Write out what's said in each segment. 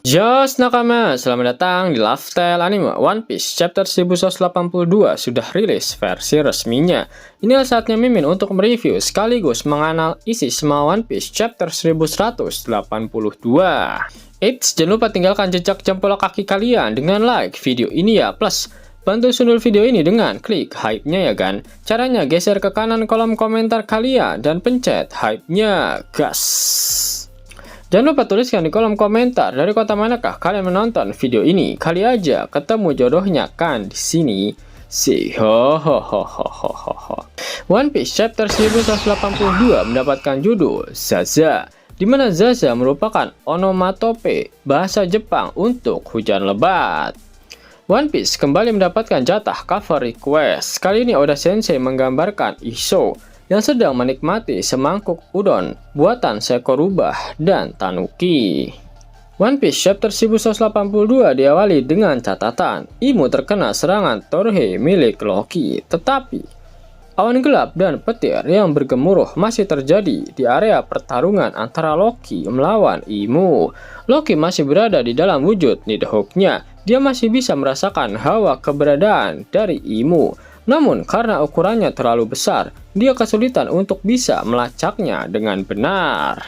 Jos nakama, selamat datang di Lifestyle Anime One Piece chapter 1182 sudah rilis versi resminya. Inilah saatnya Mimin untuk mereview sekaligus menganal isi semua One Piece chapter 1182. Eits, jangan lupa tinggalkan jejak jempol kaki kalian dengan like video ini ya, plus bantu sundul video ini dengan klik hype-nya ya kan. Caranya geser ke kanan kolom komentar kalian dan pencet hype-nya, gas. Jangan lupa tuliskan di kolom komentar dari kota manakah kalian menonton video ini. Kali aja ketemu jodohnya kan di sini. One Piece chapter 1182 mendapatkan judul Zaza, di mana Zaza merupakan onomatope bahasa Jepang untuk hujan lebat. One Piece kembali mendapatkan jatah cover request. Kali ini Oda Sensei menggambarkan Iso yang sedang menikmati semangkuk udon buatan seekor rubah dan tanuki. One Piece chapter 1182 diawali dengan catatan Imu terkena serangan Torhe milik Loki, tetapi awan gelap dan petir yang bergemuruh masih terjadi di area pertarungan antara Loki melawan Imu. Loki masih berada di dalam wujud Nidhogg-nya. Dia masih bisa merasakan hawa keberadaan dari Imu. Namun karena ukurannya terlalu besar, dia kesulitan untuk bisa melacaknya dengan benar.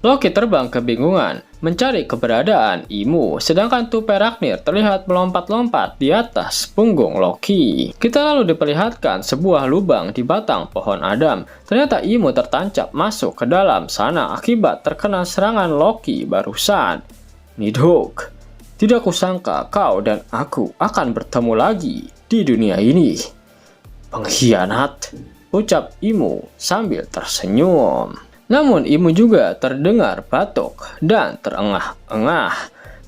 Loki terbang kebingungan mencari keberadaan Imu, sedangkan tupai Raknir terlihat melompat-lompat di atas punggung Loki. Kita lalu diperlihatkan sebuah lubang di batang pohon Adam. Ternyata Imu tertancap masuk ke dalam sana akibat terkena serangan Loki barusan. Nidhogg, tidak kusangka kau dan aku akan bertemu lagi di dunia ini. Pengkhianat, ucap Imu sambil tersenyum. Namun Imu juga terdengar batuk dan terengah-engah.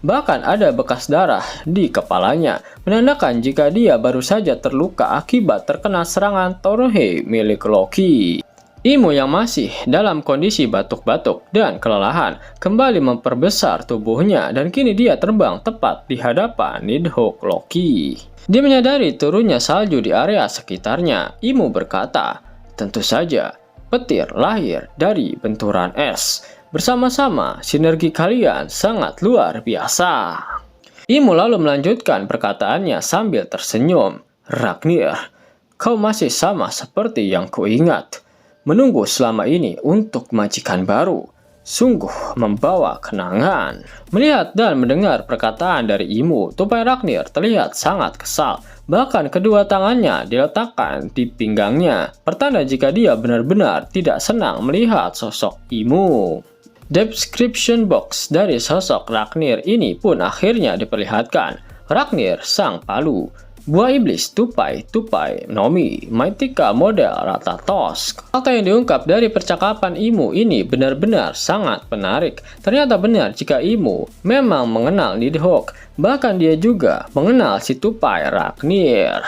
Bahkan ada bekas darah di kepalanya, menandakan jika dia baru saja terluka akibat terkena serangan Torhe milik Loki. Imu yang masih dalam kondisi batuk-batuk dan kelelahan kembali memperbesar tubuhnya dan kini dia terbang tepat di hadapan Nidhogg Loki. Dia menyadari turunnya salju di area sekitarnya. Imu berkata, tentu saja petir lahir dari benturan es. Bersama-sama sinergi kalian sangat luar biasa. Imu lalu melanjutkan perkataannya sambil tersenyum. Raknir, kau masih sama seperti yang kuingat. Menunggu selama ini untuk majikan baru sungguh membawa kenangan. Melihat dan mendengar perkataan dari Imu, tupai Raknir terlihat sangat kesal. Bahkan kedua tangannya diletakkan di pinggangnya, pertanda jika dia benar-benar tidak senang melihat sosok Imu. Description box dari sosok Raknir ini pun akhirnya diperlihatkan. Raknir sang palu, buah iblis tupai Nomi, Mythica model Rathalos. Fakta yang diungkap dari percakapan Imu ini benar-benar sangat menarik. Ternyata benar jika Imu memang mengenal Nidhogg, bahkan dia juga mengenal si tupai Raknir.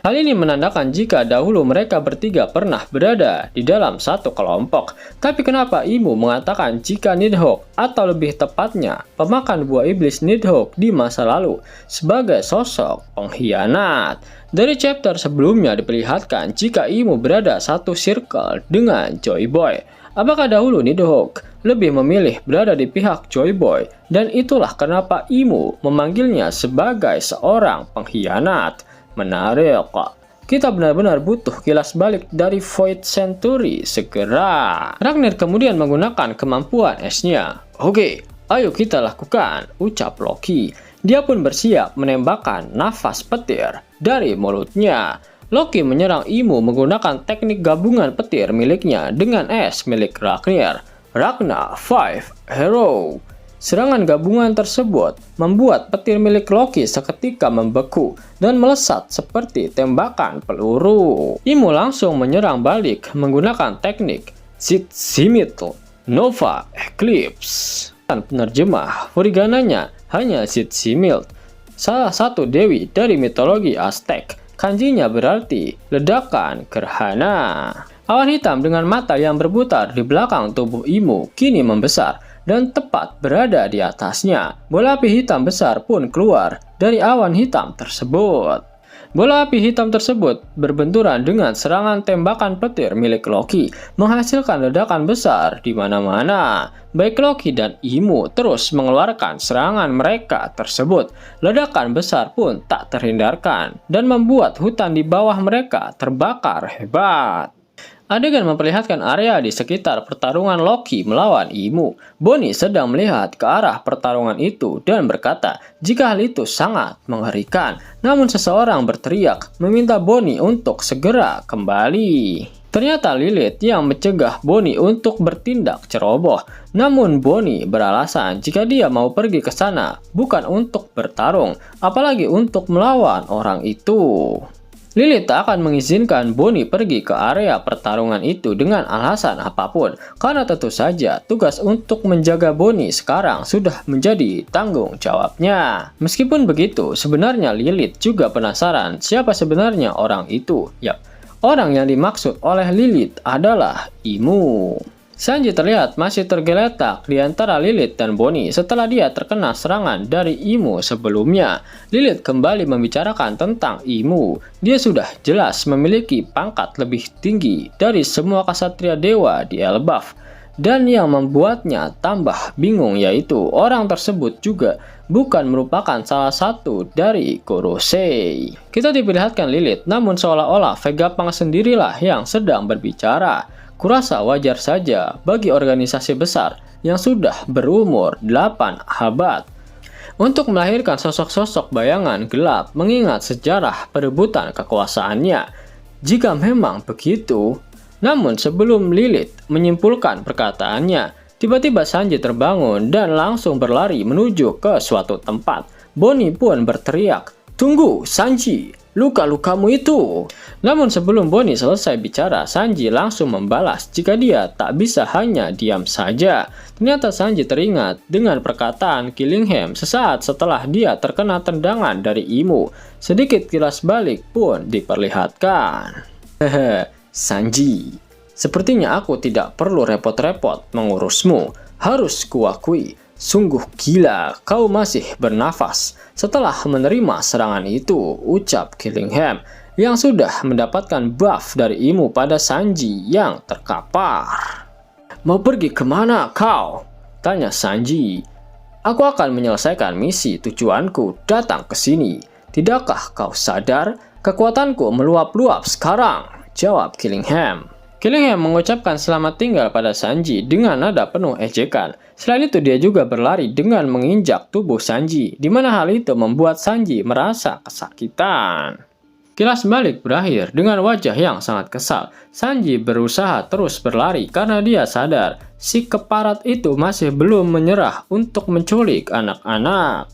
Hal ini menandakan jika dahulu mereka bertiga pernah berada di dalam satu kelompok. Tapi kenapa Imu mengatakan jika Nidhogg, atau lebih tepatnya pemakan buah iblis Nidhogg di masa lalu, sebagai sosok pengkhianat? Dari chapter sebelumnya diperlihatkan jika Imu berada satu circle dengan Joy Boy. Apakah dahulu Nidhogg lebih memilih berada di pihak Joy Boy? Dan itulah kenapa Imu memanggilnya sebagai seorang pengkhianat. Menarik kok. Kita benar-benar butuh kilas balik dari Void Century segera. Raknir kemudian menggunakan kemampuan esnya. Oke, ayo kita lakukan, ucap Loki. Dia pun bersiap menembakkan nafas petir dari mulutnya. Loki menyerang Imu menggunakan teknik gabungan petir miliknya dengan es milik Raknir. Ragna 5 Hero. Serangan gabungan tersebut membuat petir milik Loki seketika membeku dan melesat seperti tembakan peluru. Imu langsung menyerang balik menggunakan teknik Zit-Zimit Nova Eclipse. Dan penerjemah Furigananya hanya Zit-Zimit, salah satu dewi dari mitologi Aztec. Kanjinya berarti ledakan gerhana. Awan hitam dengan mata yang berputar di belakang tubuh Imu kini membesar dan tepat berada di atasnya. Bola api hitam besar pun keluar dari awan hitam tersebut. Bola api hitam tersebut berbenturan dengan serangan tembakan petir milik Loki, menghasilkan ledakan besar di mana-mana. Baik Loki dan Imu terus mengeluarkan serangan mereka tersebut. Ledakan besar pun tak terhindarkan dan membuat hutan di bawah mereka terbakar hebat. Adegan memperlihatkan area di sekitar pertarungan Loki melawan Imu. Bonnie sedang melihat ke arah pertarungan itu dan berkata jika hal itu sangat mengerikan. Namun seseorang berteriak meminta Bonnie untuk segera kembali. Ternyata Lilith yang mencegah Bonnie untuk bertindak ceroboh. Namun Bonnie beralasan jika dia mau pergi ke sana bukan untuk bertarung, apalagi untuk melawan orang itu. Lilith tak akan mengizinkan Bonnie pergi ke area pertarungan itu dengan alasan apapun, karena tentu saja tugas untuk menjaga Bonnie sekarang sudah menjadi tanggung jawabnya. Meskipun begitu, sebenarnya Lilith juga penasaran siapa sebenarnya orang itu. Yap, orang yang dimaksud oleh Lilith adalah Imu. Sanji terlihat masih tergeletak di antara Lilith dan Bonnie setelah dia terkena serangan dari Imu sebelumnya. Lilith kembali membicarakan tentang Imu. Dia sudah jelas memiliki pangkat lebih tinggi dari semua ksatria dewa di Elbaf. Dan yang membuatnya tambah bingung yaitu orang tersebut juga bukan merupakan salah satu dari Gorosei. Kita diperlihatkan Lilith, namun seolah-olah Vegapunk sendirilah yang sedang berbicara. Kurasa wajar saja bagi organisasi besar yang sudah berumur 8 abad untuk melahirkan sosok-sosok bayangan gelap mengingat sejarah perebutan kekuasaannya. Jika memang begitu, namun sebelum Lilith menyimpulkan perkataannya, tiba-tiba Sanji terbangun dan langsung berlari menuju ke suatu tempat. Bonnie pun berteriak, "Tunggu, Sanji! Luka-lukamu itu!" Namun sebelum Bonnie selesai bicara, Sanji langsung membalas jika dia tak bisa hanya diam saja. Ternyata Sanji teringat dengan perkataan Killingham sesaat setelah dia terkena tendangan dari Imu. Sedikit kilas balik pun diperlihatkan. Hehe, Sanji, sepertinya aku tidak perlu repot-repot mengurusmu. Harus kuakui, sungguh gila kau masih bernafas setelah menerima serangan itu, ucap Killingham yang sudah mendapatkan buff dari Imu pada Sanji yang terkapar. Mau pergi kemana kau? Tanya Sanji. Aku akan menyelesaikan misi, tujuanku datang ke sini. Tidakkah kau sadar? Kekuatanku meluap-luap sekarang, jawab Killingham. Killingham mengucapkan selamat tinggal pada Sanji dengan nada penuh ejekan. Selain itu dia juga berlari dengan menginjak tubuh Sanji, di mana hal itu membuat Sanji merasa kesakitan. Kilas balik berakhir dengan wajah yang sangat kesal. Sanji berusaha terus berlari karena dia sadar si keparat itu masih belum menyerah untuk menculik anak-anak.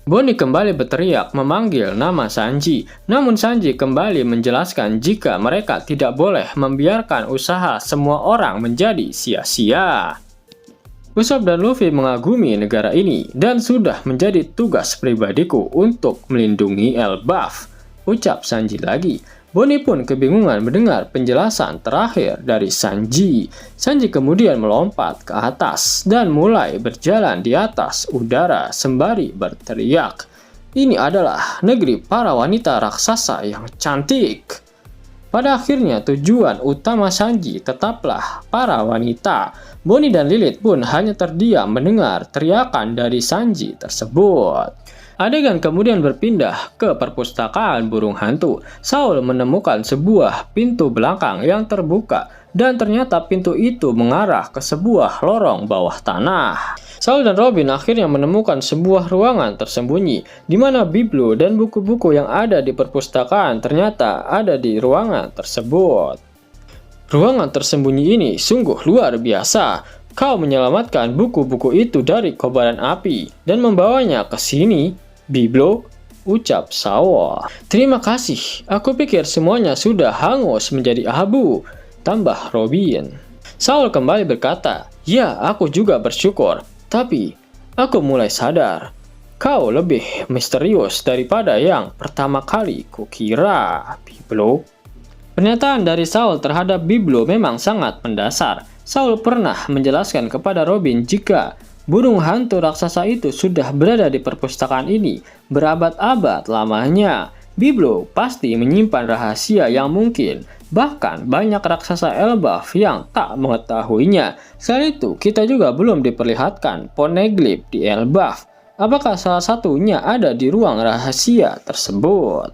Bonnie kembali berteriak memanggil nama Sanji, namun Sanji kembali menjelaskan jika mereka tidak boleh membiarkan usaha semua orang menjadi sia-sia. Usopp dan Luffy mengagumi negara ini dan sudah menjadi tugas pribadiku untuk melindungi Elbaf, ucap Sanji lagi. Bonnie pun kebingungan mendengar penjelasan terakhir dari Sanji. Sanji kemudian melompat ke atas dan mulai berjalan di atas udara sembari berteriak, "Ini adalah negeri para wanita raksasa yang cantik." Pada akhirnya tujuan utama Sanji tetaplah para wanita. Bonnie dan Lilith pun hanya terdiam mendengar teriakan dari Sanji tersebut. Adegan kemudian berpindah ke perpustakaan burung hantu. Saul menemukan sebuah pintu belakang yang terbuka dan ternyata pintu itu mengarah ke sebuah lorong bawah tanah. Saul dan Robin akhirnya menemukan sebuah ruangan tersembunyi di mana biblo dan buku-buku yang ada di perpustakaan ternyata ada di ruangan tersebut. Ruangan tersembunyi ini sungguh luar biasa. Kau menyelamatkan buku-buku itu dari kobaran api dan membawanya ke sini, Biblo, ucap Saul. Terima kasih, aku pikir semuanya sudah hangus menjadi abu, tambah Robin. Saul kembali berkata, ya aku juga bersyukur, tapi aku mulai sadar, kau lebih misterius daripada yang pertama kali kukira, Biblo. Pernyataan dari Saul terhadap Biblo memang sangat mendasar. Saul pernah menjelaskan kepada Robin jika burung hantu raksasa itu sudah berada di perpustakaan ini berabad-abad lamanya. Biblo pasti menyimpan rahasia yang mungkin. Bahkan banyak raksasa Elbaf yang tak mengetahuinya. Selain itu, kita juga belum diperlihatkan Poneglyph di Elbaf. Apakah salah satunya ada di ruang rahasia tersebut?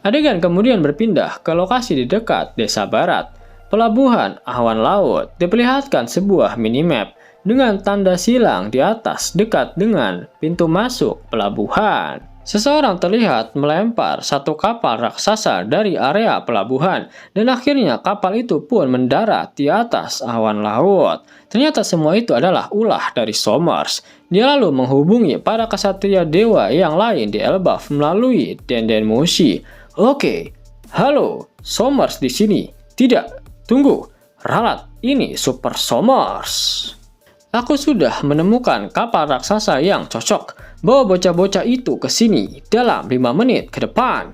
Adegan kemudian berpindah ke lokasi di dekat desa barat. Pelabuhan awan laut diperlihatkan sebuah minimap dengan tanda silang di atas dekat dengan pintu masuk pelabuhan. Seseorang terlihat melempar satu kapal raksasa dari area pelabuhan dan akhirnya kapal itu pun mendarat di atas awan laut. Ternyata semua itu adalah ulah dari Somers. Dia lalu menghubungi para kesatria dewa yang lain di Elbaf melalui Denden Mushi. Oke, halo, Somers di sini. Tidak, tunggu, ralat, ini Super Somers. Aku sudah menemukan kapal raksasa yang cocok. Bawa bocah-bocah itu ke sini dalam 5 menit ke depan.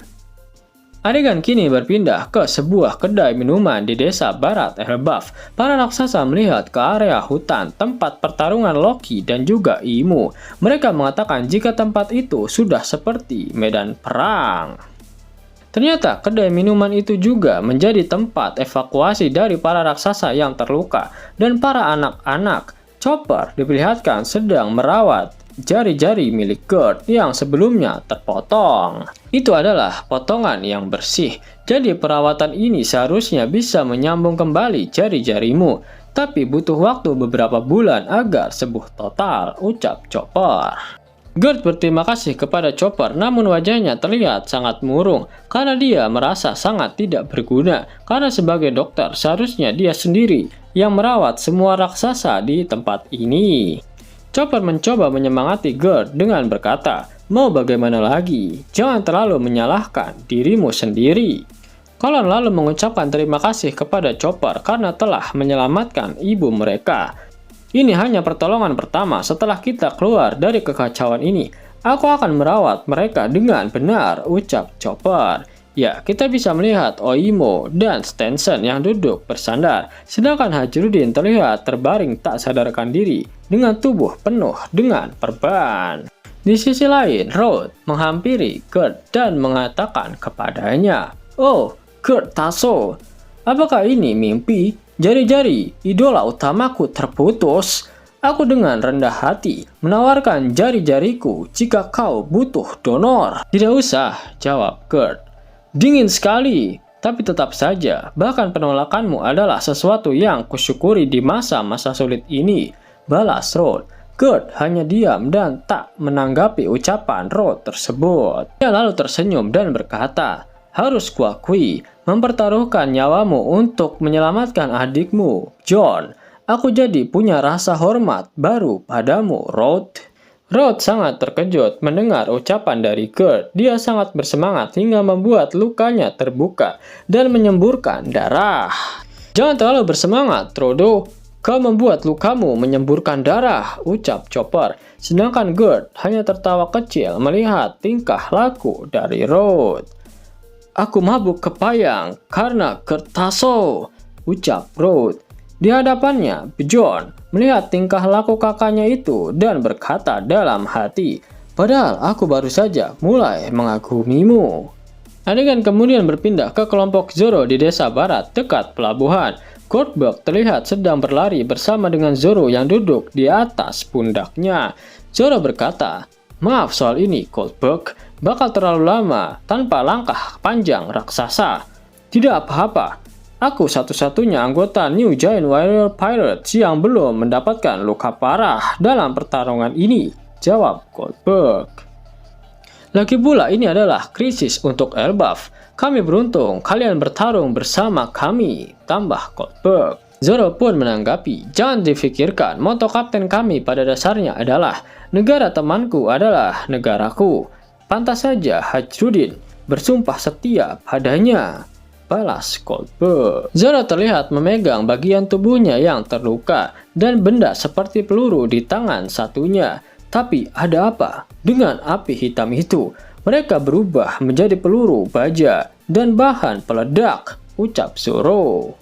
Adegan kini berpindah ke sebuah kedai minuman di desa barat Elbaf. Para raksasa melihat ke area hutan tempat pertarungan Loki dan juga Imu. Mereka mengatakan jika tempat itu sudah seperti medan perang. Ternyata kedai minuman itu juga menjadi tempat evakuasi dari para raksasa yang terluka dan para anak-anak. Chopper diperlihatkan sedang merawat jari-jari milik Gerd yang sebelumnya terpotong. Itu adalah potongan yang bersih, jadi perawatan ini seharusnya bisa menyambung kembali jari-jarimu, tapi butuh waktu beberapa bulan agar sembuh total, ucap Chopper. Gerd berterima kasih kepada Chopper, namun wajahnya terlihat sangat murung karena dia merasa sangat tidak berguna, karena sebagai dokter seharusnya dia sendiri yang merawat semua raksasa di tempat ini. Chopper mencoba menyemangati Gerd dengan berkata, mau bagaimana lagi? Jangan terlalu menyalahkan dirimu sendiri. Colon lalu mengucapkan terima kasih kepada Chopper karena telah menyelamatkan ibu mereka. Ini hanya pertolongan pertama setelah kita keluar dari kekacauan ini. Aku akan merawat mereka dengan benar, ucap Chopper. Ya, kita bisa melihat Oimo dan Stenson yang duduk bersandar, sedangkan Hajrudin terlihat terbaring tak sadarkan diri dengan tubuh penuh dengan perban. Di sisi lain, Road menghampiri Gerd dan mengatakan kepadanya, "Oh, Gerd Tasso, apakah ini mimpi? Jari-jari idola utamaku terputus. Aku dengan rendah hati menawarkan jari-jariku jika kau butuh donor." "Tidak usah," jawab Gerd. "Dingin sekali, tapi tetap saja, bahkan penolakanmu adalah sesuatu yang kusyukuri di masa-masa sulit ini," balas Road. Gerd hanya diam dan tak menanggapi ucapan Road tersebut. Dia lalu tersenyum dan berkata, "Harus kuakui, mempertaruhkan nyawamu untuk menyelamatkan adikmu, John. Aku jadi punya rasa hormat baru padamu, Road." Road sangat terkejut mendengar ucapan dari Gerd. Dia sangat bersemangat hingga membuat lukanya terbuka dan menyemburkan darah. "Jangan terlalu bersemangat, Frodo. Kau membuat lukamu menyemburkan darah," ucap Chopper. Sedangkan Gerd hanya tertawa kecil melihat tingkah laku dari Road. "Aku mabuk kepayang karena Gerd Tasso," ucap Road. Di hadapannya, Bjorn melihat tingkah laku kakaknya itu dan berkata dalam hati, "Padahal aku baru saja mulai mengagumimu." Adegan kemudian berpindah ke kelompok Zoro di desa barat dekat pelabuhan. Goldberg terlihat sedang berlari bersama dengan Zoro yang duduk di atas pundaknya. Zoro berkata, "Maaf soal ini, Goldberg. Bakal terlalu lama tanpa langkah panjang raksasa." "Tidak apa-apa. Aku satu-satunya anggota New Giant Warrior Pirates yang belum mendapatkan luka parah dalam pertarungan ini," jawab Goldberg. "Lagi pula ini adalah krisis untuk Elbaf. Kami beruntung kalian bertarung bersama kami," tambah Goldberg. Zoro pun menanggapi, "Jangan difikirkan, moto kapten kami pada dasarnya adalah negara temanku adalah negaraku. Pantas saja Hajrudin bersumpah setia padanya," balas Goldberg. Zoro terlihat memegang bagian tubuhnya yang terluka dan benda seperti peluru di tangan satunya. Tapi ada apa dengan api hitam itu? Mereka berubah menjadi peluru baja dan bahan peledak, ucap Zoro.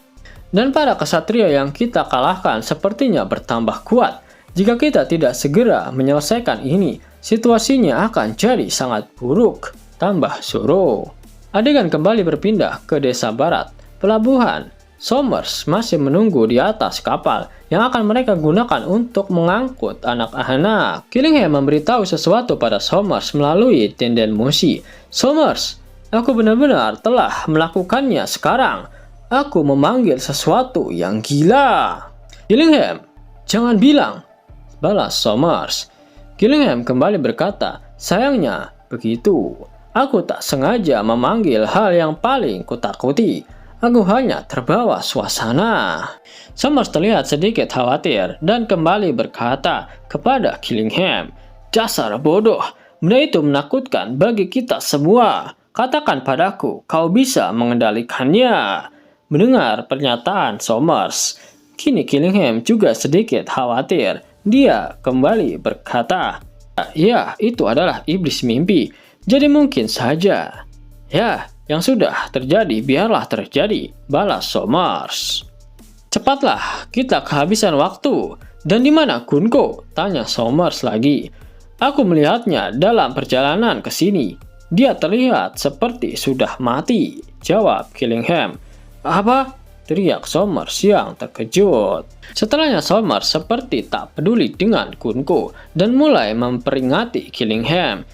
"Dan para kesatria yang kita kalahkan sepertinya bertambah kuat. Jika kita tidak segera menyelesaikan ini, situasinya akan jadi sangat buruk," tambah suruh. Adegan kembali berpindah ke desa barat, pelabuhan. Somers masih menunggu di atas kapal yang akan mereka gunakan untuk mengangkut anak-anak. Killingham memberitahu sesuatu pada Somers melalui tenden musi. Somers, aku benar-benar telah melakukannya sekarang. Aku memanggil sesuatu yang gila. Killingham, jangan bilang, balas Somers. Killingham kembali berkata, sayangnya begitu. Aku tak sengaja memanggil hal yang paling kutakuti. Aku hanya terbawa suasana. Somers terlihat sedikit khawatir dan kembali berkata kepada Killingham, dasar bodoh, benda itu menakutkan bagi kita semua. Katakan padaku, kau bisa mengendalikannya. Mendengar pernyataan Somers, kini Killingham juga sedikit khawatir. Dia kembali berkata, ya, itu adalah iblis mimpi. Jadi mungkin saja. Ya, yang sudah terjadi biarlah terjadi, balas Somers. Cepatlah, kita kehabisan waktu. Dan di mana Gunko? Tanya Somers lagi. Aku melihatnya dalam perjalanan ke sini. Dia terlihat seperti sudah mati, jawab Killingham. Apa? Teriak Somers yang terkejut. Setelahnya Somers seperti tak peduli dengan Gunko dan mulai memperingati Killingham.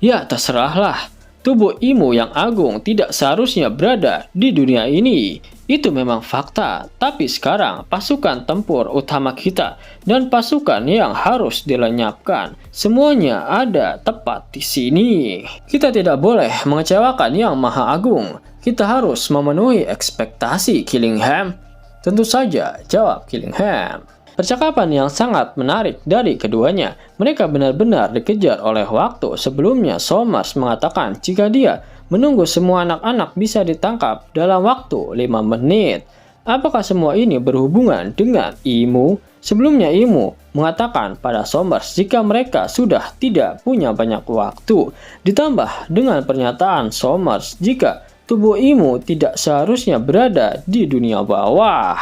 Ya, terserahlah. Tubuh Imo yang agung tidak seharusnya berada di dunia ini. Itu memang fakta. Tapi sekarang pasukan tempur utama kita dan pasukan yang harus dilenyapkan, semuanya ada tepat di sini. Kita tidak boleh mengecewakan Yang Maha Agung. Kita harus memenuhi ekspektasi Killingham. Tentu saja, jawab Killingham. Percakapan yang sangat menarik dari keduanya. Mereka benar-benar dikejar oleh waktu. Sebelumnya Somers mengatakan jika dia menunggu semua anak-anak bisa ditangkap dalam waktu 5 menit. Apakah semua ini berhubungan dengan Imo? Sebelumnya Imo mengatakan pada Somers jika mereka sudah tidak punya banyak waktu. Ditambah dengan pernyataan Somers jika tubuh Imo tidak seharusnya berada di dunia bawah.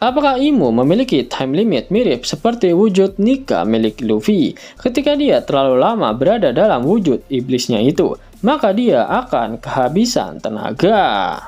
Apakah Imo memiliki time limit mirip seperti wujud Nika milik Luffy? Ketika dia terlalu lama berada dalam wujud iblisnya itu, maka dia akan kehabisan tenaga.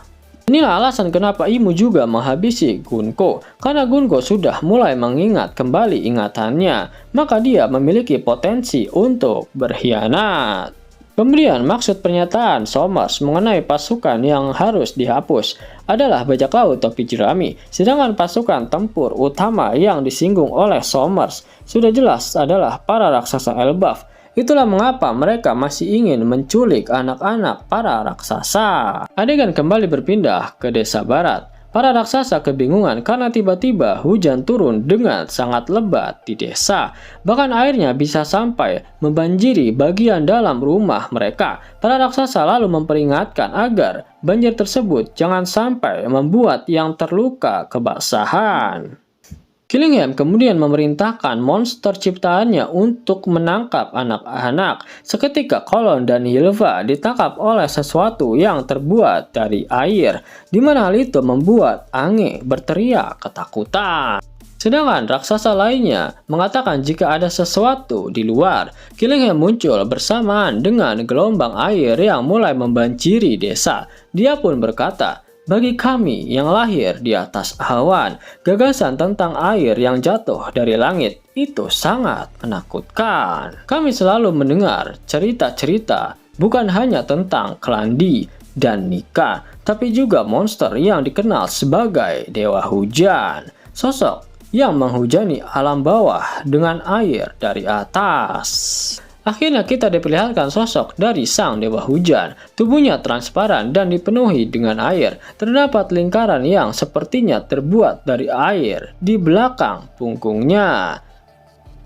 Inilah alasan kenapa Imo juga menghabisi Gunko. Karena Gunko sudah mulai mengingat kembali ingatannya, maka dia memiliki potensi untuk berkhianat. Kemudian maksud pernyataan Somers mengenai pasukan yang harus dihapus adalah bajak laut topi jerami, sedangkan pasukan tempur utama yang disinggung oleh Somers sudah jelas adalah para raksasa Elbaf. Itulah mengapa mereka masih ingin menculik anak-anak para raksasa. Adegan kembali berpindah ke desa barat. Para raksasa kebingungan karena tiba-tiba hujan turun dengan sangat lebat di desa. Bahkan airnya bisa sampai membanjiri bagian dalam rumah mereka. Para raksasa lalu memperingatkan agar banjir tersebut jangan sampai membuat yang terluka kebasahan. Killingham kemudian memerintahkan monster ciptaannya untuk menangkap anak-anak. Seketika Colon dan Hilva ditangkap oleh sesuatu yang terbuat dari air, di mana hal itu membuat Ange berteriak ketakutan. Sedangkan raksasa lainnya mengatakan jika ada sesuatu di luar. Killingham muncul bersamaan dengan gelombang air yang mulai membanjiri desa. Dia pun berkata, bagi kami yang lahir di atas awan, gagasan tentang air yang jatuh dari langit itu sangat menakutkan. Kami selalu mendengar cerita-cerita bukan hanya tentang Klandi dan Nika, tapi juga monster yang dikenal sebagai Dewa Hujan. Sosok yang menghujani alam bawah dengan air dari atas. Akhirnya kita diperlihatkan sosok dari sang Dewa Hujan. Tubuhnya transparan dan dipenuhi dengan air. Terdapat lingkaran yang sepertinya terbuat dari air di belakang punggungnya.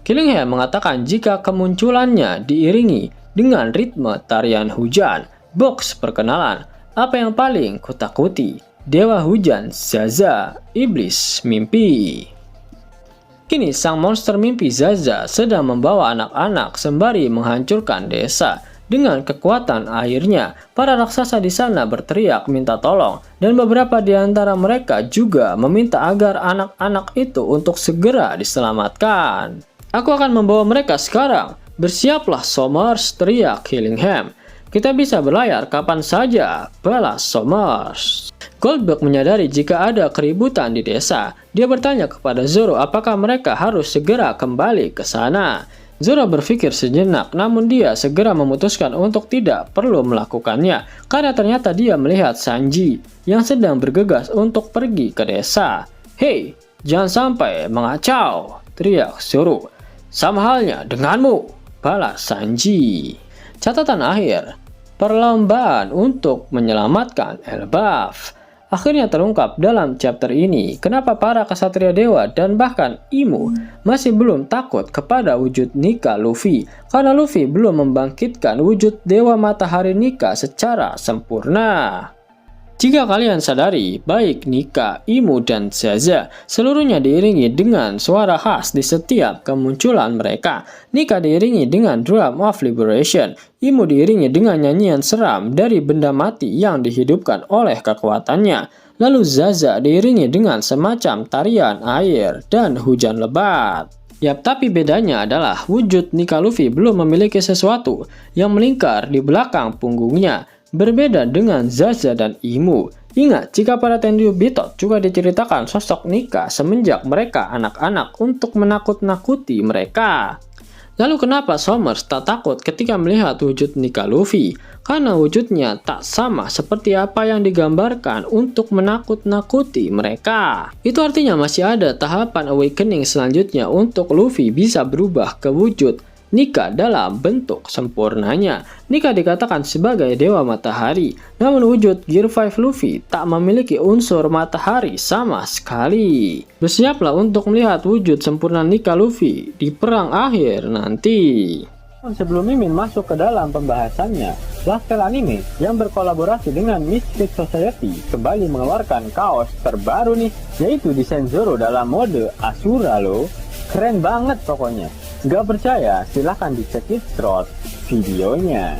Killingham mengatakan jika kemunculannya diiringi dengan ritme tarian hujan. Box perkenalan, apa yang paling kutakuti? Dewa Hujan Zaza, iblis mimpi. Kini sang monster mimpi Zaza sedang membawa anak-anak sembari menghancurkan desa. Dengan kekuatan airnya, para raksasa di sana berteriak minta tolong, dan beberapa di antara mereka juga meminta agar anak-anak itu untuk segera diselamatkan. Aku akan membawa mereka sekarang. Bersiaplah Somers, teriak Killingham. Kita bisa berlayar kapan saja, balas Somers. Goldberg menyadari jika ada keributan di desa. Dia bertanya kepada Zoro apakah mereka harus segera kembali ke sana. Zoro berpikir sejenak, namun dia segera memutuskan untuk tidak perlu melakukannya, karena ternyata dia melihat Sanji yang sedang bergegas untuk pergi ke desa. "Hei, jangan sampai mengacau," teriak Zoro. "Sama halnya denganmu," balas Sanji. Catatan akhir, perlombaan untuk menyelamatkan Elbaf akhirnya terungkap dalam chapter ini. Kenapa para kesatria dewa dan bahkan Imu masih belum takut kepada wujud Nika Luffy? Karena Luffy belum membangkitkan wujud Dewa Matahari Nika secara sempurna. Jika kalian sadari, baik Nika, Imu, dan Zaza seluruhnya diiringi dengan suara khas di setiap kemunculan mereka. Nika diiringi dengan Drum of Liberation, Imu diiringi dengan nyanyian seram dari benda mati yang dihidupkan oleh kekuatannya. Lalu Zaza diiringi dengan semacam tarian air dan hujan lebat. Yap, tapi bedanya adalah wujud Nika Luffy belum memiliki sesuatu yang melingkar di belakang punggungnya. Berbeda dengan Zaza dan Imu. Ingat, jika pada Tenryou Bitot juga diceritakan sosok Nika semenjak mereka anak-anak untuk menakut-nakuti mereka. Lalu kenapa Somers tak takut ketika melihat wujud Nika Luffy? Karena wujudnya tak sama seperti apa yang digambarkan untuk menakut-nakuti mereka. Itu artinya masih ada tahapan awakening selanjutnya untuk Luffy bisa berubah ke wujud Nika dalam bentuk sempurnanya. Nika dikatakan sebagai Dewa Matahari, namun wujud Gear 5 Luffy tak memiliki unsur matahari sama sekali. Bersiaplah untuk melihat wujud sempurna Nika Luffy di perang akhir nanti. Sebelum Mimin masuk ke dalam pembahasannya, Lasker Anime yang berkolaborasi dengan Mystic Society kembali mengeluarkan kaos terbaru nih, yaitu desain Zoro dalam mode Asura loh. Keren banget pokoknya. Gak percaya? Silahkan dicek short videonya.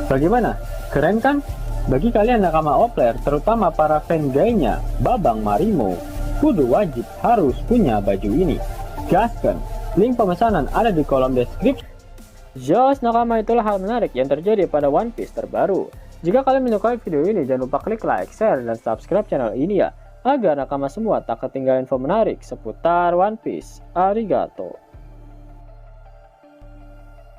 Bagaimana? Keren kan? Bagi kalian nakama Opler, terutama para fan gayanya Babang Marimo, kudu wajib harus punya baju ini. Gaskan, link pemesanan ada di kolom deskripsi. Jos nakama, itulah hal menarik yang terjadi pada One Piece terbaru. Jika kalian menyukai video ini, jangan lupa klik like, share, dan subscribe channel ini ya, agar nakama semua tak ketinggalan info menarik seputar One Piece. Arigato.